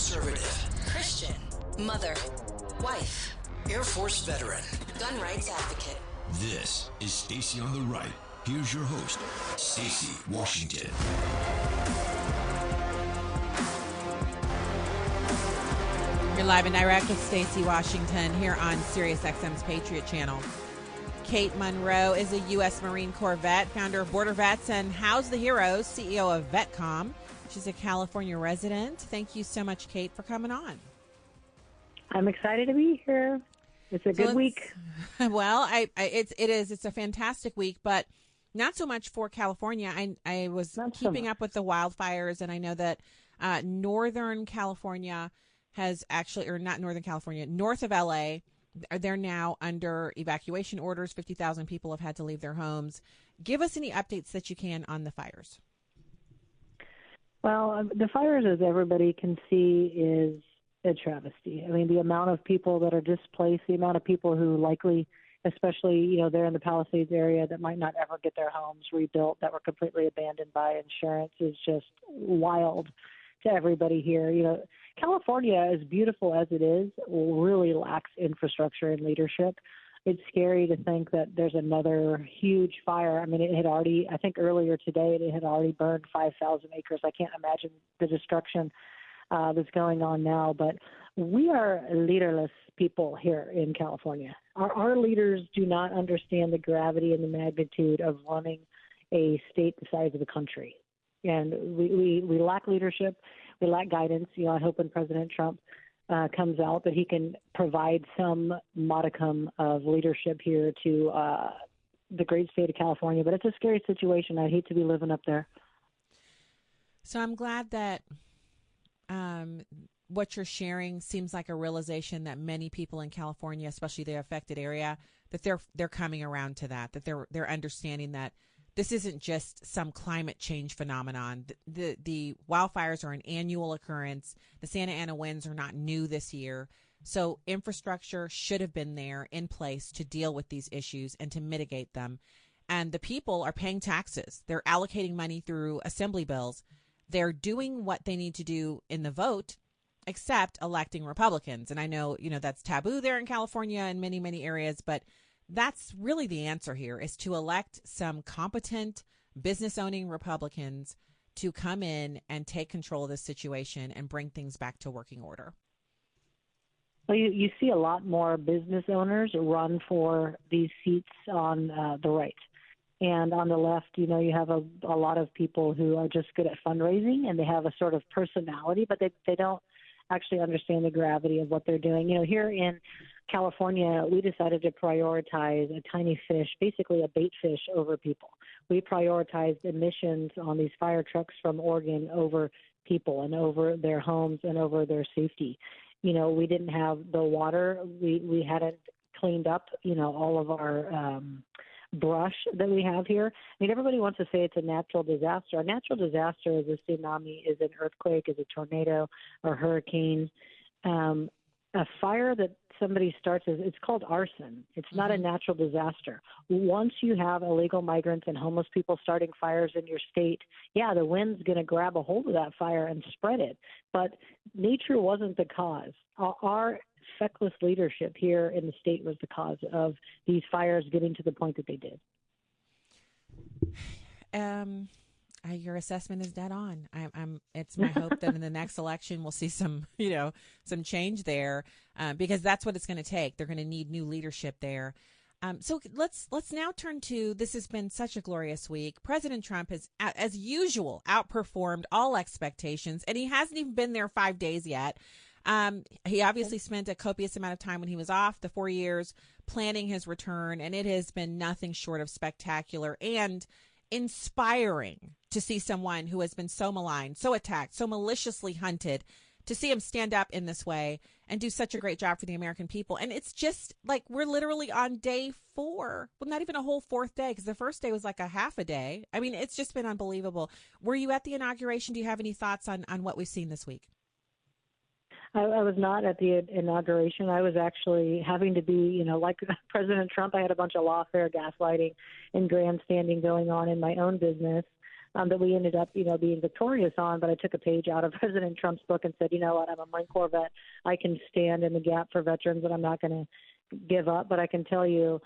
conservative, Christian, mother, wife, Air Force veteran. gun rights advocate. This is Stacy on the Right. Here's your host, Stacy Washington. You're live and direct with Stacy Washington here on SiriusXM's Patriot Channel. Kate Monroe is a U.S. Marine Corps vet, founder of Border Vets and House the Heroes, CEO of VetCom. She's a California resident. Thank you so much, Kate, for coming on. I'm excited to be here. It's a good week. Well, it's a fantastic week, but not so much for California. I was keeping up with the wildfires, and I know that Northern California has actually, or not Northern California, north of LA, they're now under evacuation orders. 50,000 people have had to leave their homes. Give us any updates that you can on the fires. Well, the fires, as everybody can see, is a travesty. I mean, the amount of people that are displaced, the amount of people who likely, especially, they're in the Palisades area that might not ever get their homes rebuilt, that were completely abandoned by insurance, is just wild to everybody here. California, as beautiful as it is, really lacks infrastructure and leadership. It's scary to think that there's another huge fire. I mean, it had already, I think earlier today, it had already burned 5,000 acres. I can't imagine the destruction that's going on now. But we are leaderless people here in California. Our leaders do not understand the gravity and the magnitude of running a state the size of the country. And we lack leadership. We lack guidance. I hope when President Trump comes out that he can provide some modicum of leadership here to the great state of California. But it's a scary situation. I'd hate to be living up there. So I'm glad that what you're sharing seems like a realization that many people in California, especially the affected area, that they're coming around to that they're understanding that this isn't just some climate change phenomenon. The wildfires are an annual occurrence. The Santa Ana winds are not new this year. So infrastructure should have been there in place to deal with these issues and to mitigate them. And the people are paying taxes. They're allocating money through assembly bills. They're doing what they need to do in the vote, except electing Republicans. And I know, that's taboo there in California and many, many areas, but that's really the answer here, is to elect some competent business-owning Republicans to come in and take control of this situation and bring things back to working order. Well, you see a lot more business owners run for these seats on the right. And on the left, you have a lot of people who are just good at fundraising, and they have a sort of personality, but they don't actually understand the gravity of what they're doing. Here in California, we decided to prioritize a tiny fish, basically a bait fish, over people. We prioritized emissions on these fire trucks from Oregon over people and over their homes and over their safety. We didn't have the water. We hadn't cleaned up, all of our brush that we have here. I mean, everybody wants to say it's a natural disaster. A natural disaster is a tsunami, is an earthquake, is a tornado, or hurricane. A fire that somebody starts, it's called arson. It's not a natural disaster. Once you have illegal migrants and homeless people starting fires in your state, the wind's going to grab a hold of that fire and spread it. But nature wasn't the cause. Our feckless leadership here in the state was the cause of these fires getting to the point that they did. Your assessment is dead on. It's my hope that in the next election we'll see some change there, because that's what it's going to take. They're going to need new leadership there. So let's now turn to, this has been such a glorious week. President Trump has, as usual, outperformed all expectations, and he hasn't even been there 5 days yet. He obviously spent a copious amount of time when he was off, the 4 years, planning his return, and it has been nothing short of spectacular and inspiring to see someone who has been so maligned, so attacked, so maliciously hunted, to see him stand up in this way and do such a great job for the American people. And it's just like we're literally on day 4. Well, not even a whole 4th day, because the first day was like a half a day. I mean, it's just been unbelievable. Were you at the inauguration? Do you have any thoughts on what we've seen this week? I was not at the inauguration. I was actually having to be, like President Trump, I had a bunch of lawfare, gaslighting, and grandstanding going on in my own business. that we ended up, being victorious on. But I took a page out of President Trump's book and said, you know what, I'm a Marine Corps vet. I can stand in the gap for veterans, and I'm not going to give up. But I can tell you,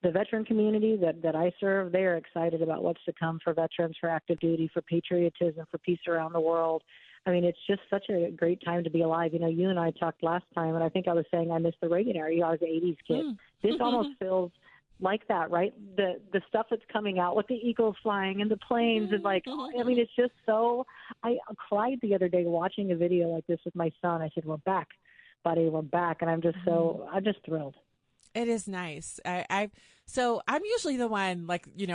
the veteran community that I serve, they are excited about what's to come for veterans, for active duty, for patriotism, for peace around the world. I mean, it's just such a great time to be alive. You and I talked last time, and I think I was saying I missed the Reagan era. I was an 80s kid. This almost feels like that, right? The stuff that's coming out with the eagles flying and the planes and I mean, it's just so. I cried the other day watching a video like this with my son. I said, "We're back, buddy. We're back," and I'm just thrilled. It is nice. So I'm usually the one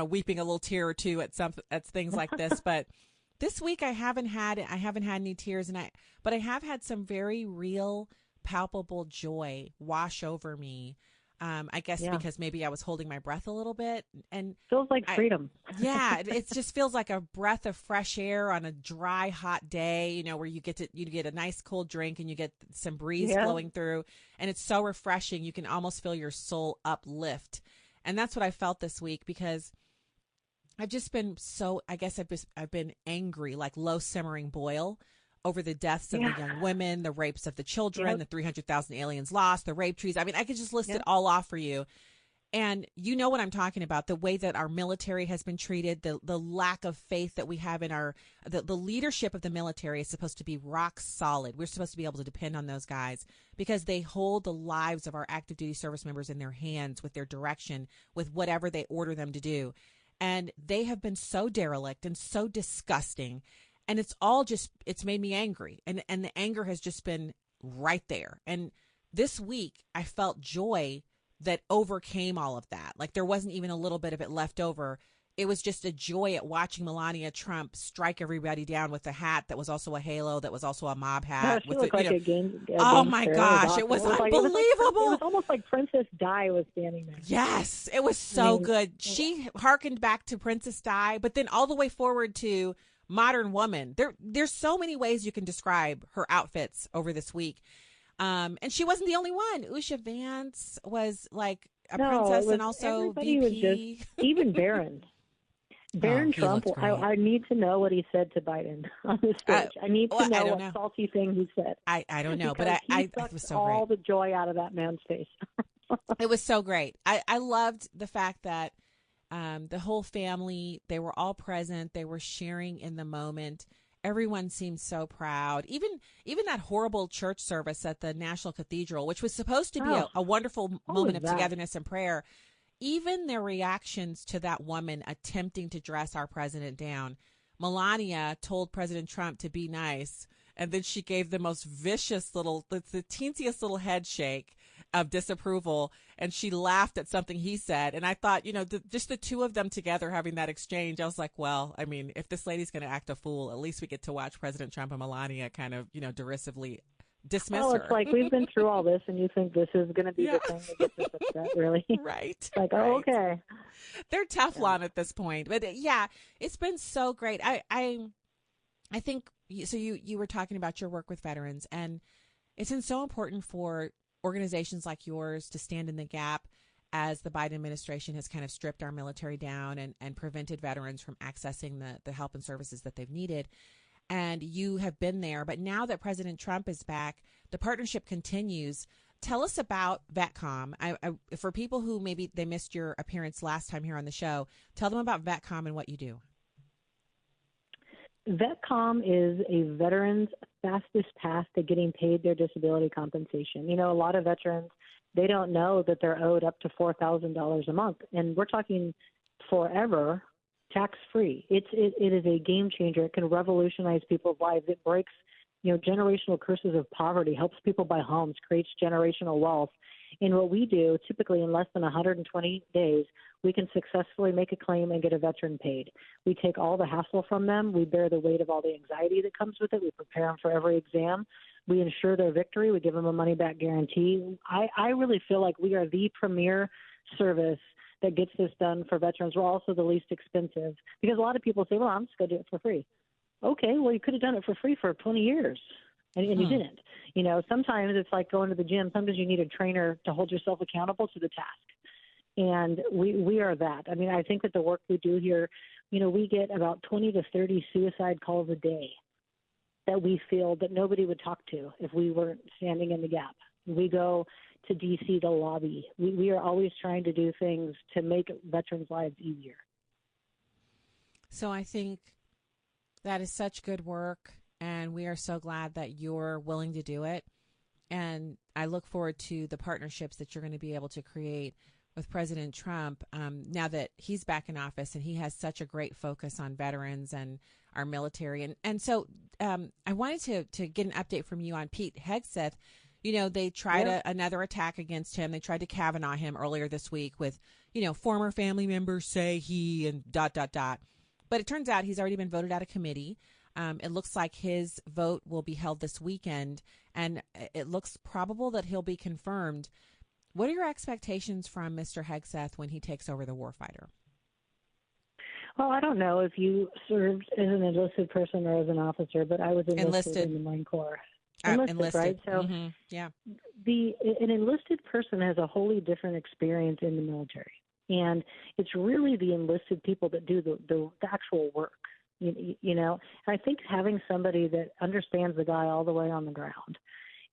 weeping a little tear or two at things like this, but this week I haven't had any tears, but I have had some very real, palpable joy wash over me. I guess because maybe I was holding my breath a little bit, and feels like freedom. It just feels like a breath of fresh air on a dry, hot day. Where you get a nice cold drink and you get some breeze blowing through, and it's so refreshing. You can almost feel your soul uplift, and that's what I felt this week because I've just been I've been angry, like low simmering boil, over the deaths of the young women, the rapes of the children, the 300,000 aliens lost, the rape trees. I mean, I could just list it all off for you. And you know what I'm talking about, the way that our military has been treated, the lack of faith that we have in the leadership of the military is supposed to be rock solid. We're supposed to be able to depend on those guys because they hold the lives of our active duty service members in their hands with their direction, with whatever they order them to do. And they have been so derelict and so disgusting. And it's made me angry. And the anger has just been right there. And this week I felt joy that overcame all of that. Like there wasn't even a little bit of it left over. It was just a joy at watching Melania Trump strike everybody down with a hat that was also a halo, that was also a mob hat. No, she looked like a game oh my gosh, it was unbelievable. It was almost like Princess Di was standing there. Yes, it was so good. She harkened back to Princess Di, but then all the way forward to Modern Woman. There's so many ways you can describe her outfits over this week. And she wasn't the only one. Usha Vance was like a princess and also VP. Was just, even Barron. Barron Trump, I need to know what he said to Biden on the stage. I need to know what salty thing he said. I don't know, but it was so great. All the joy out of that man's face. It was so great. I loved the fact that the whole family, they were all present. They were sharing in the moment. Everyone seemed so proud. Even that horrible church service at the National Cathedral, which was supposed to be a wonderful moment of togetherness and prayer. Even their reactions to that woman attempting to dress our president down. Melania told President Trump to be nice, and then she gave the most vicious the teensiest little head shake of disapproval, and she laughed at something he said. And I thought, just the two of them together having that exchange, I was like, well, I mean, if this lady's going to act a fool, at least we get to watch President Trump and Melania kind of, derisively dismiss her. It's like we've been through all this, and you think this is going to be the thing that gets us upset, really? Right. Like, oh, okay. They're Teflon at this point. But it's been so great. I think, so you were talking about your work with veterans, and it's been so important for organizations like yours to stand in the gap as the Biden administration has kind of stripped our military down and prevented veterans from accessing the help and services that they've needed. And you have been there. But now that President Trump is back, the partnership continues. Tell us about VetCom. For people who maybe they missed your appearance last time here on the show, tell them about VetCom and what you do. VetCom is a veteran's fastest path to getting paid their disability compensation. A lot of veterans, they don't know that they're owed up to $4,000 a month. And we're talking forever tax-free. It is a game changer. It can revolutionize people's lives. It breaks, generational curses of poverty, helps people buy homes, creates generational wealth. And what we do, typically in less than 120 days, we can successfully make a claim and get a veteran paid. We take all the hassle from them. We bear the weight of all the anxiety that comes with it. We prepare them for every exam. We ensure their victory. We give them a money-back guarantee. I really feel like we are the premier service that gets this done for veterans. We're also the least expensive because a lot of people say, well, I'm just going to do it for free. Okay, well, you could have done it for free for 20 years, and you didn't. Sometimes it's like going to the gym. Sometimes you need a trainer to hold yourself accountable to the task. And we are that. I mean, I think that the work we do here, we get about 20 to 30 suicide calls a day that we feel that nobody would talk to if we weren't standing in the gap. We go to D.C. to lobby. We are always trying to do things to make veterans' lives easier. So I think that is such good work, and we are so glad that you're willing to do it. And I look forward to the partnerships that you're going to be able to create with President Trump now that he's back in office, and he has such a great focus on veterans and our military. And so I wanted to get an update from you on Pete Hegseth. They tried another attack against him. They tried to Kavanaugh him earlier this week with, former family members say he and ... But it turns out he's already been voted out of committee. It looks like his vote will be held this weekend, and it looks probable that he'll be confirmed. What are your expectations from Mr. Hegseth when he takes over the warfighter? Well, I don't know if you served as an enlisted person or as an officer, but I was enlisted in the Marine Corps. Enlisted, right? So yeah. An enlisted person has a wholly different experience in the military. And it's really the enlisted people that do the actual work, I think having somebody that understands the guy all the way on the ground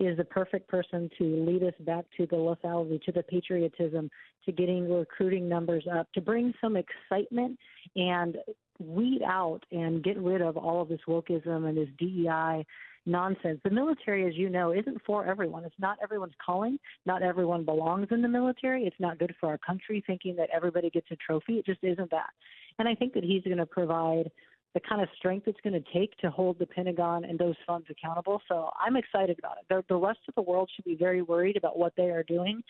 is the perfect person to lead us back to the lethality, to the patriotism, to getting recruiting numbers up, to bring some excitement and weed out and get rid of all of this wokeism and this DEI nonsense. The military, as you know, isn't for everyone. It's not everyone's calling. Not everyone belongs in the military. It's not good for our country thinking that everybody gets a trophy. It just isn't that. And I think that he's going to provide the kind of strength it's going to take to hold the Pentagon and those funds accountable. So I'm excited about it. The rest of the world should be very worried about what they are doing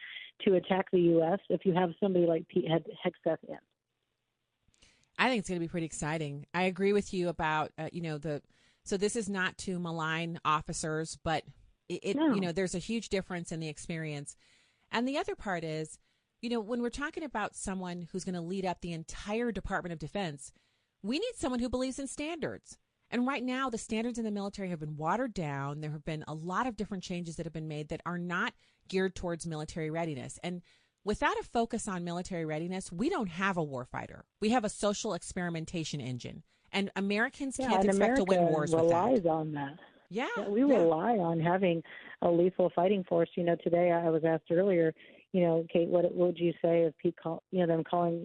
to attack the U.S. if you have somebody like Pete Hegseth in. I think it's going to be pretty exciting. I agree with you about, so this is not to malign officers, but there's a huge difference in the experience. And the other part is, when we're talking about someone who's going to lead up the entire Department of Defense, we need someone who believes in standards. And right now, the standards in the military have been watered down. There have been a lot of different changes that have been made that are not geared towards military readiness. And without a focus on military readiness, we don't have a warfighter. We have a social experimentation engine. And Americans can't expect to win wars with that. America relies on that. Yeah. We rely on having a lethal fighting force. Today I was asked earlier, Kate, what would you say of them calling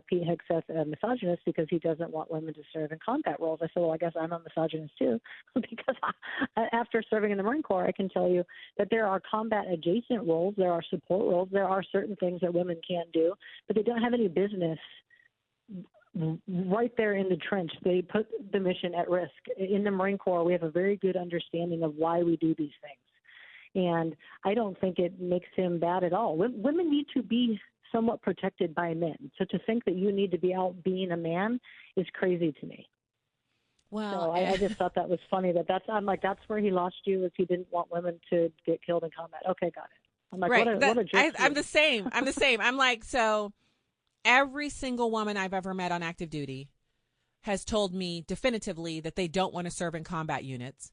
Pete Hegseth a misogynist because he doesn't want women to serve in combat roles? I said, well, I guess I'm a misogynist too, because after serving in the Marine Corps, I can tell you that there are combat adjacent roles, there are support roles, there are certain things that women can't do, but they don't have any business right there in the trench. They put the mission at risk. In the Marine Corps, we have a very good understanding of why we do these things. And I don't think it makes him bad at all. Women need to be somewhat protected by men. So to think that you need to be out being a man is crazy to me. Well, so I just thought that was funny. That's where he lost you, is he didn't want women to get killed in combat. Okay, got it. I'm like, right. what a jerk. I'm the same. I'm like, so every single woman I've ever met on active duty has told me definitively that they don't want to serve in combat units.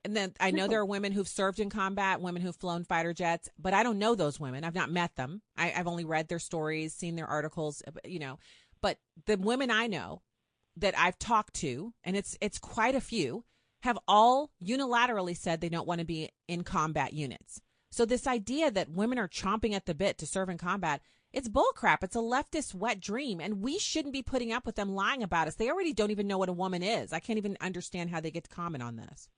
And then I know there are women who've served in combat, women who've flown fighter jets, but I don't know those women. I've not met them. I've only read their stories, seen their articles, But the women I know that I've talked to, and it's quite a few, have all unilaterally said they don't want to be in combat units. So this idea that women are chomping at the bit to serve in combat, it's bullcrap. It's a leftist wet dream, and we shouldn't be putting up with them lying about us. They already don't even know what a woman is. I can't even understand how they get to comment on this.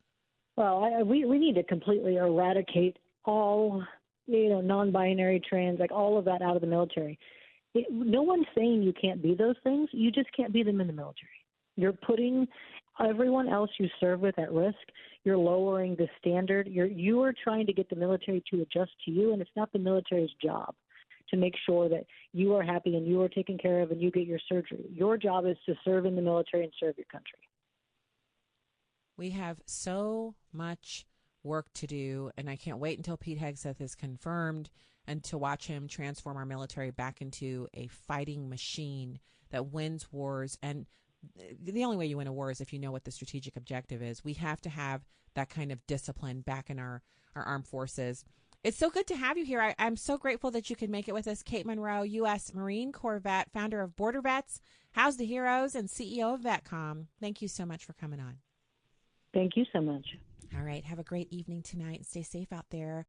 Well, we need to completely eradicate all, non-binary, trans, like all of that out of the military. No one's saying you can't be those things. You just can't be them in the military. You're putting everyone else you serve with at risk. You're lowering the standard. You are trying to get the military to adjust to you, and it's not the military's job to make sure that you are happy and you are taken care of and you get your surgery. Your job is to serve in the military and serve your country. We have so much work to do, and I can't wait until Pete Hegseth is confirmed and to watch him transform our military back into a fighting machine that wins wars. And the only way you win a war is if you know what the strategic objective is. We have to have that kind of discipline back in our armed forces. It's so good to have you here. I'm so grateful that you could make it with us. Kate Monroe, U.S. Marine Corps vet, founder of Border Vets, House the Heroes, and CEO of VetCom. Thank you so much for coming on. Thank you so much. All right. Have a great evening tonight. Stay safe out there.